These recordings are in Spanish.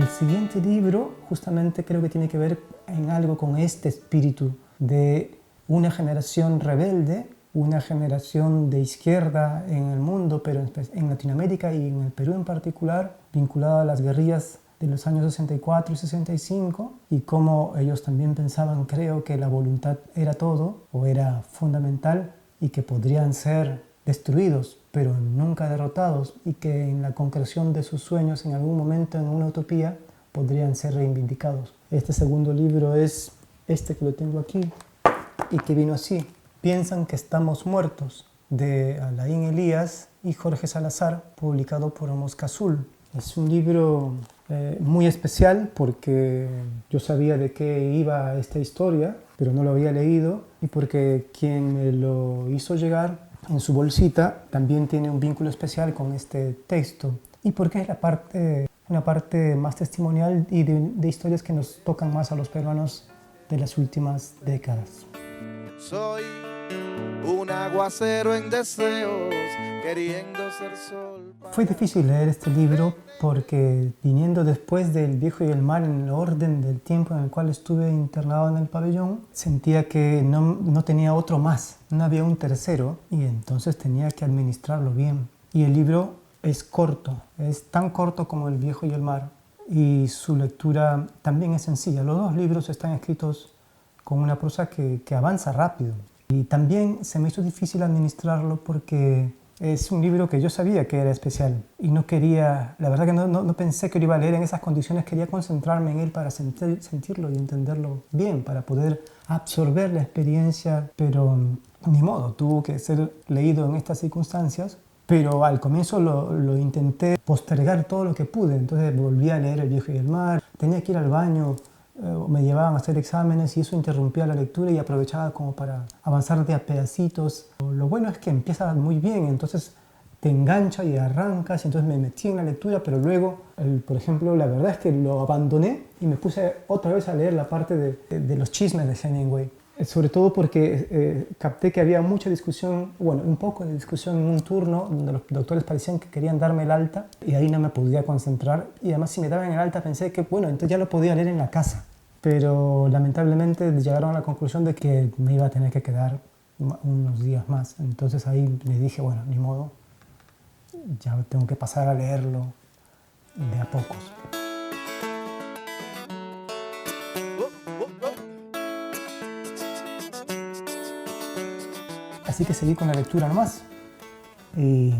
El siguiente libro justamente creo que tiene que ver en algo con este espíritu de una generación rebelde, una generación de izquierda en el mundo, pero en Latinoamérica y en el Perú en particular, vinculada a las guerrillas de los años 64 y 65, y cómo ellos también pensaban, creo, que la voluntad era todo o era fundamental y que podrían ser destruidos, pero nunca derrotados, y que en la concreción de sus sueños, en algún momento, en una utopía, podrían ser reivindicados. Este segundo libro es este que lo tengo aquí, y que vino así: Piensan que estamos muertos, de Alain Elías y Jorge Salazar, publicado por Mosca Azul. Es un libro muy especial porque yo sabía de qué iba esta historia, pero no lo había leído, y porque quien me lo hizo llegar en su bolsita también tiene un vínculo especial con este texto, y porque es una parte más testimonial y de historias que nos tocan más a los peruanos de las últimas décadas. Soy un aguacero en deseos, queriendo ser sol. Fue difícil leer este libro porque, viniendo después del Viejo y el Mar, en el orden del tiempo en el cual estuve internado en el pabellón, sentía que no tenía otro más, no había un tercero, y entonces tenía que administrarlo bien. Y el libro es corto, es tan corto como El Viejo y el Mar, y su lectura también es sencilla. Los dos libros están escritos con una prosa que avanza rápido. Y también se me hizo difícil administrarlo porque es un libro que yo sabía que era especial y no quería, la verdad que no pensé que lo iba a leer en esas condiciones. Quería concentrarme en él para sentirlo y entenderlo bien, para poder absorber la experiencia, pero ni modo, tuvo que ser leído en estas circunstancias. Pero al comienzo lo intenté postergar todo lo que pude, entonces volví a leer El Viejo y el Mar. Tenía que ir al baño, me llevaban a hacer exámenes y eso interrumpía la lectura, y aprovechaba como para avanzar de a pedacitos. Lo bueno es que empieza muy bien, entonces te engancha y arrancas, y entonces me metí en la lectura, pero luego, por ejemplo, la verdad es que lo abandoné y me puse otra vez a leer la parte de los chismes de Hemingway. Sobre todo porque capté que había mucha discusión, bueno, un poco de discusión en un turno donde los doctores parecían que querían darme el alta, y ahí no me podía concentrar, y además si me daban el alta pensé que, bueno, entonces ya lo podía leer en la casa, pero lamentablemente llegaron a la conclusión de que me iba a tener que quedar unos días más. Entonces ahí me dije, bueno, ni modo, ya tengo que pasar a leerlo de a pocos. Así que seguí con la lectura nomás. Y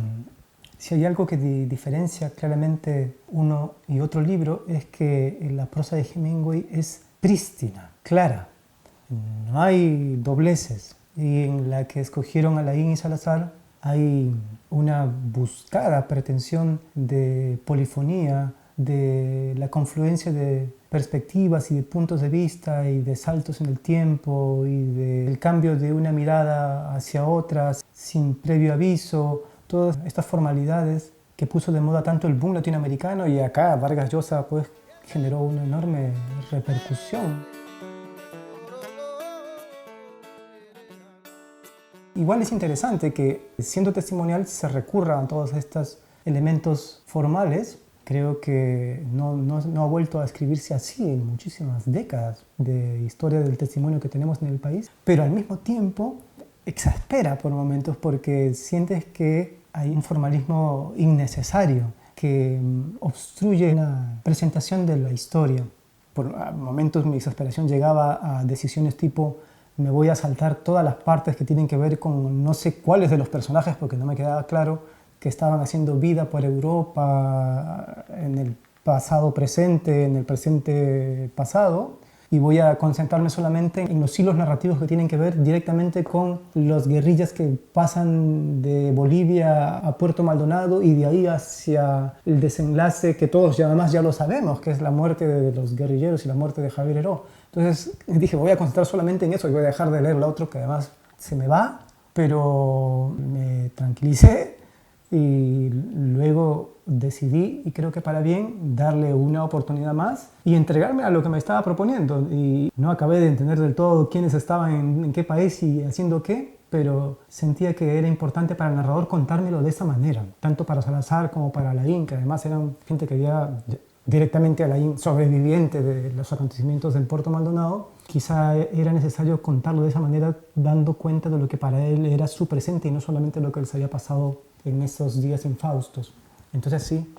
si hay algo que diferencia claramente uno y otro libro, es que la prosa de Hemingway es prístina, clara. No hay dobleces. Y en la que escogieron a Alain y Salazar hay una buscada pretensión de polifonía, de la confluencia de perspectivas y de puntos de vista y de saltos en el tiempo y del cambio de una mirada hacia otras sin previo aviso. Todas estas formalidades que puso de moda tanto el boom latinoamericano, y acá Vargas Llosa pues generó una enorme repercusión. Igual es interesante que, siendo testimonial, se recurra a todos estos elementos formales. Creo que no ha vuelto a escribirse así en muchísimas décadas de historia del testimonio que tenemos en el país, pero al mismo tiempo exaspera por momentos porque sientes que hay un formalismo innecesario que obstruye una presentación de la historia. Por momentos mi exasperación llegaba a decisiones tipo: me voy a saltar todas las partes que tienen que ver con no sé cuáles de los personajes, porque no me quedaba claro que estaban haciendo vida por Europa en el pasado presente, en el presente pasado, y voy a concentrarme solamente en los hilos narrativos que tienen que ver directamente con las guerrillas que pasan de Bolivia a Puerto Maldonado y de ahí hacia el desenlace que todos ya además ya lo sabemos, que es la muerte de los guerrilleros y la muerte de Javier Heró. Entonces dije, voy a concentrar solamente en eso y voy a dejar de leer lo otro que además se me va, pero me tranquilicé y luego decidí, y creo que para bien, darle una oportunidad más y entregarme a lo que me estaba proponiendo. Y no acabé de entender del todo quiénes estaban en qué país y haciendo qué, pero sentía que era importante para el narrador contármelo de esa manera, tanto para Salazar como para Alain, que además eran gente que había directamente a Alain, sobreviviente de los acontecimientos del Puerto Maldonado, quizá era necesario contarlo de esa manera, dando cuenta de lo que para él era su presente y no solamente lo que les había pasado en esos días infaustos. Entonces sí,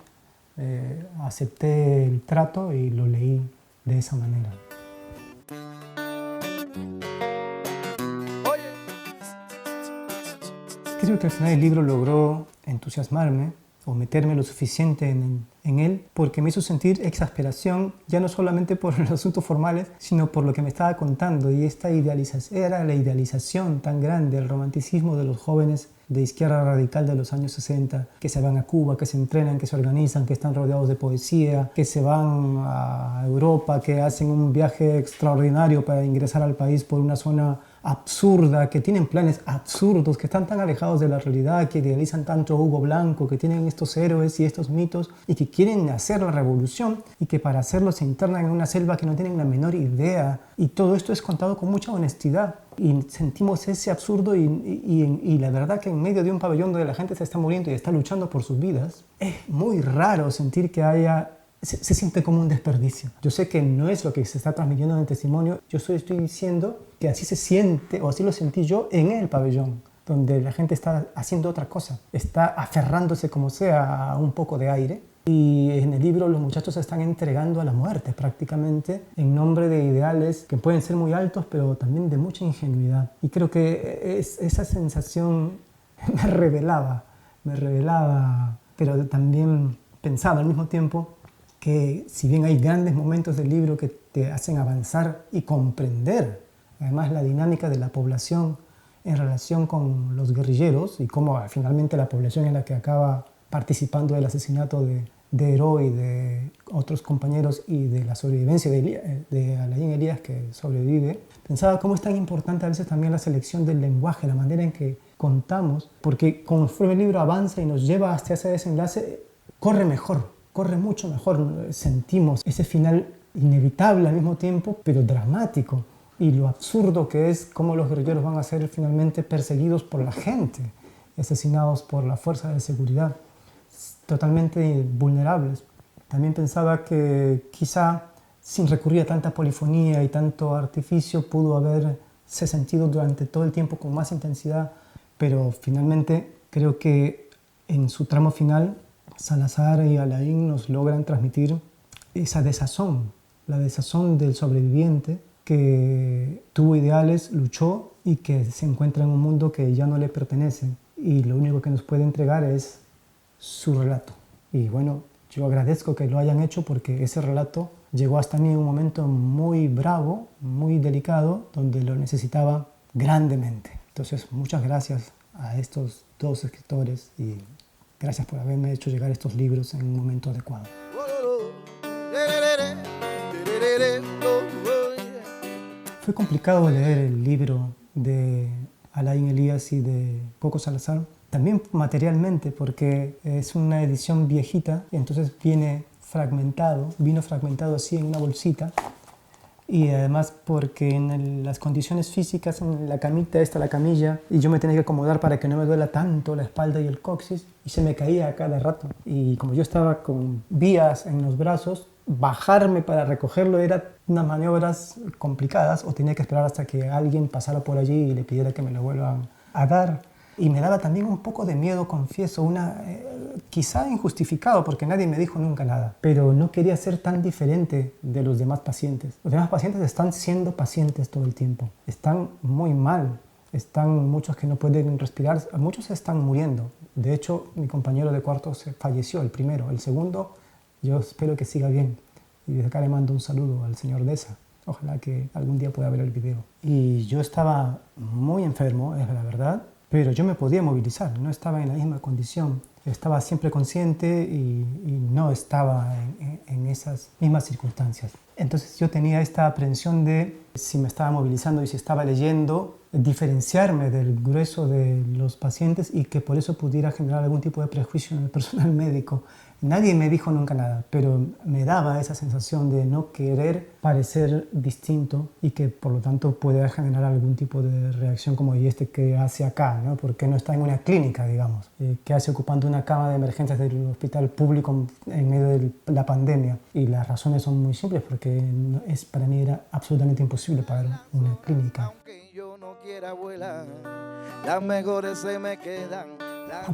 acepté el trato y lo leí de esa manera. Creo que al final el libro logró entusiasmarme o meterme lo suficiente en él, porque me hizo sentir exasperación, ya no solamente por los asuntos formales, sino por lo que me estaba contando. Y esta idealización, era la idealización tan grande, el romanticismo de los jóvenes de izquierda radical de los años 60, que se van a Cuba, que se entrenan, que se organizan, que están rodeados de poesía, que se van a Europa, que hacen un viaje extraordinario para ingresar al país por una zona absurda, que tienen planes absurdos, que están tan alejados de la realidad, que idealizan tanto a Hugo Blanco, que tienen estos héroes y estos mitos y que quieren hacer la revolución y que para hacerlo se internan en una selva que no tienen la menor idea. Y todo esto es contado con mucha honestidad y sentimos ese absurdo y la verdad que en medio de un pabellón donde la gente se está muriendo y está luchando por sus vidas, es muy raro sentir que se siente como un desperdicio. Yo sé que no es lo que se está transmitiendo en el testimonio, yo estoy diciendo que así se siente, o así lo sentí yo en el pabellón, donde la gente está haciendo otra cosa, está aferrándose como sea a un poco de aire. Y en el libro los muchachos se están entregando a la muerte prácticamente en nombre de ideales que pueden ser muy altos, pero también de mucha ingenuidad. Y creo que esa sensación me revelaba, pero también pensaba al mismo tiempo que si bien hay grandes momentos del libro que te hacen avanzar y comprender además la dinámica de la población en relación con los guerrilleros y cómo finalmente la población es la que acaba participando del asesinato de Heró y de otros compañeros y de la sobrevivencia de Alain Elías, que sobrevive, pensaba cómo es tan importante a veces también la selección del lenguaje, la manera en que contamos, porque conforme el libro avanza y nos lleva hasta ese desenlace, corre mucho mejor, sentimos ese final inevitable al mismo tiempo, pero dramático, y lo absurdo que es cómo los guerrilleros van a ser finalmente perseguidos por la gente, asesinados por la fuerza de seguridad, totalmente vulnerables. También pensaba que quizá sin recurrir a tanta polifonía y tanto artificio pudo haberse sentido durante todo el tiempo con más intensidad, pero finalmente creo que en su tramo final Salazar y Alain nos logran transmitir esa desazón, la desazón del sobreviviente que tuvo ideales, luchó y que se encuentra en un mundo que ya no le pertenece y lo único que nos puede entregar es su relato. Y bueno, yo agradezco que lo hayan hecho porque ese relato llegó hasta mí en un momento muy bravo, muy delicado, donde lo necesitaba grandemente. Entonces, muchas gracias a estos dos escritores y gracias por haberme hecho llegar estos libros en un momento adecuado. Fue complicado leer el libro de Alain Elías y de Coco Salazar, también materialmente, porque es una edición viejita y entonces vino fragmentado así en una bolsita, y además porque en las condiciones físicas, en la camita la camilla, y yo me tenía que acomodar para que no me duela tanto la espalda y el coxis, y se me caía a cada rato. Y como yo estaba con vías en los brazos, bajarme para recogerlo era unas maniobras complicadas, o tenía que esperar hasta que alguien pasara por allí y le pidiera que me lo vuelvan a dar. Y me daba también un poco de miedo, confieso, quizá injustificado, porque nadie me dijo nunca nada, pero no quería ser tan diferente de los demás pacientes. Los demás pacientes están siendo pacientes todo el tiempo, están muy mal, están muchos que no pueden respirar, muchos están muriendo. De hecho, mi compañero de cuarto falleció, el primero. El segundo, yo espero que siga bien. Y desde acá le mando un saludo al señor Deza. Ojalá que algún día pueda ver el video. Y yo estaba muy enfermo, es la verdad, pero yo me podía movilizar, no estaba en la misma condición. Estaba siempre consciente y no estaba en esas mismas circunstancias. Entonces yo tenía esta aprensión de si me estaba movilizando y si estaba leyendo, diferenciarme del grueso de los pacientes y que por eso pudiera generar algún tipo de prejuicio en el personal médico. Nadie me dijo nunca nada, pero me daba esa sensación de no querer parecer distinto y que por lo tanto pueda generar algún tipo de reacción como ¿y este qué hace acá? ¿No? ¿Por qué no está en una clínica, digamos? ¿Qué hace ocupando una cama de emergencias del hospital público en medio de la pandemia? Y las razones son muy simples, porque para mí era absolutamente imposible pagar una clínica. Aunque yo no quiera volar, las mejores se me quedan.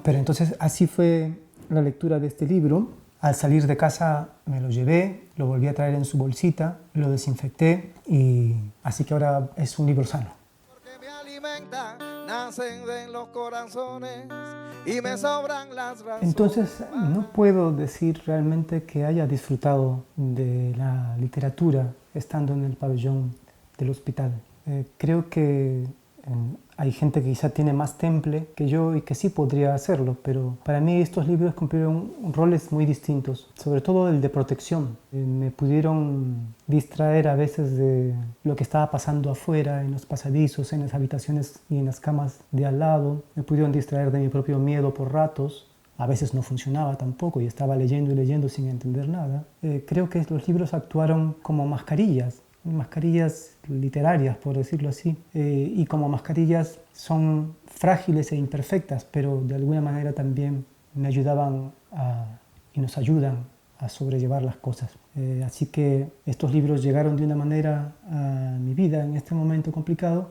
Pero entonces así fue la lectura de este libro. Al salir de casa me lo llevé, lo volví a traer en su bolsita, lo desinfecté y así que ahora es un libro sano. Porque me alimenta, nacen de los corazones y me sobran las razones. Entonces no puedo decir realmente que haya disfrutado de la literatura estando en el pabellón del hospital. Creo que hay gente que quizá tiene más temple que yo y que sí podría hacerlo, pero para mí estos libros cumplieron roles muy distintos, sobre todo el de protección. Me pudieron distraer a veces de lo que estaba pasando afuera, en los pasadizos, en las habitaciones y en las camas de al lado. Me pudieron distraer de mi propio miedo por ratos. A veces no funcionaba tampoco y estaba leyendo y leyendo sin entender nada. Creo que los libros actuaron como mascarillas literarias, por decirlo así, y como mascarillas son frágiles e imperfectas, pero de alguna manera también me ayudaban y nos ayudan a sobrellevar las cosas. Así que estos libros llegaron de una manera a mi vida en este momento complicado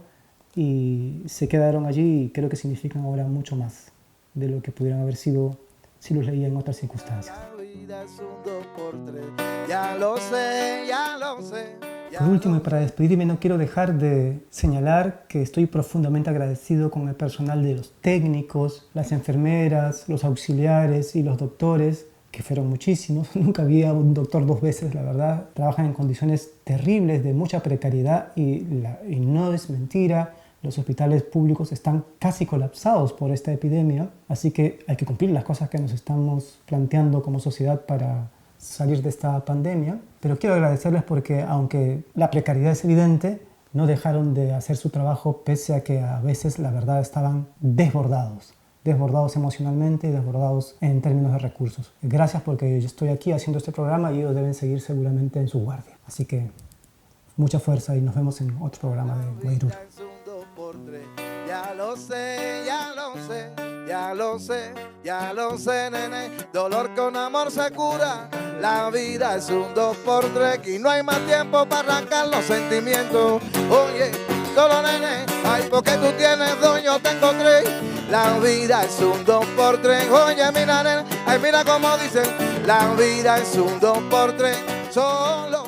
y se quedaron allí y creo que significan ahora mucho más de lo que pudieran haber sido si los leía en otras circunstancias. La vida es un 2x3, ya lo sé, ya lo sé. Por último, y para despedirme, no quiero dejar de señalar que estoy profundamente agradecido con el personal de los técnicos, las enfermeras, los auxiliares y los doctores, que fueron muchísimos. Nunca vi a un doctor 2 veces, la verdad. Trabajan en condiciones terribles, de mucha precariedad y no es mentira. Los hospitales públicos están casi colapsados por esta epidemia, así que hay que cumplir las cosas que nos estamos planteando como sociedad para salir de esta pandemia, pero quiero agradecerles porque aunque la precariedad es evidente, no dejaron de hacer su trabajo pese a que a veces la verdad estaban desbordados emocionalmente y desbordados en términos de recursos. Gracias porque yo estoy aquí haciendo este programa y ellos deben seguir seguramente en su guardia. Así que mucha fuerza y nos vemos en otro programa de Guairura. Ya lo sé, ya lo sé, ya lo sé, ya lo sé, nene. Dolor con amor se cura. La vida es un 2x3 y no hay más tiempo para arrancar los sentimientos. Oye, solo nene, ay, porque tú tienes 2, yo tengo 3. La vida es un 2x3. Oye, mira, nene, ay, mira cómo dicen. La vida es un 2x3. Solo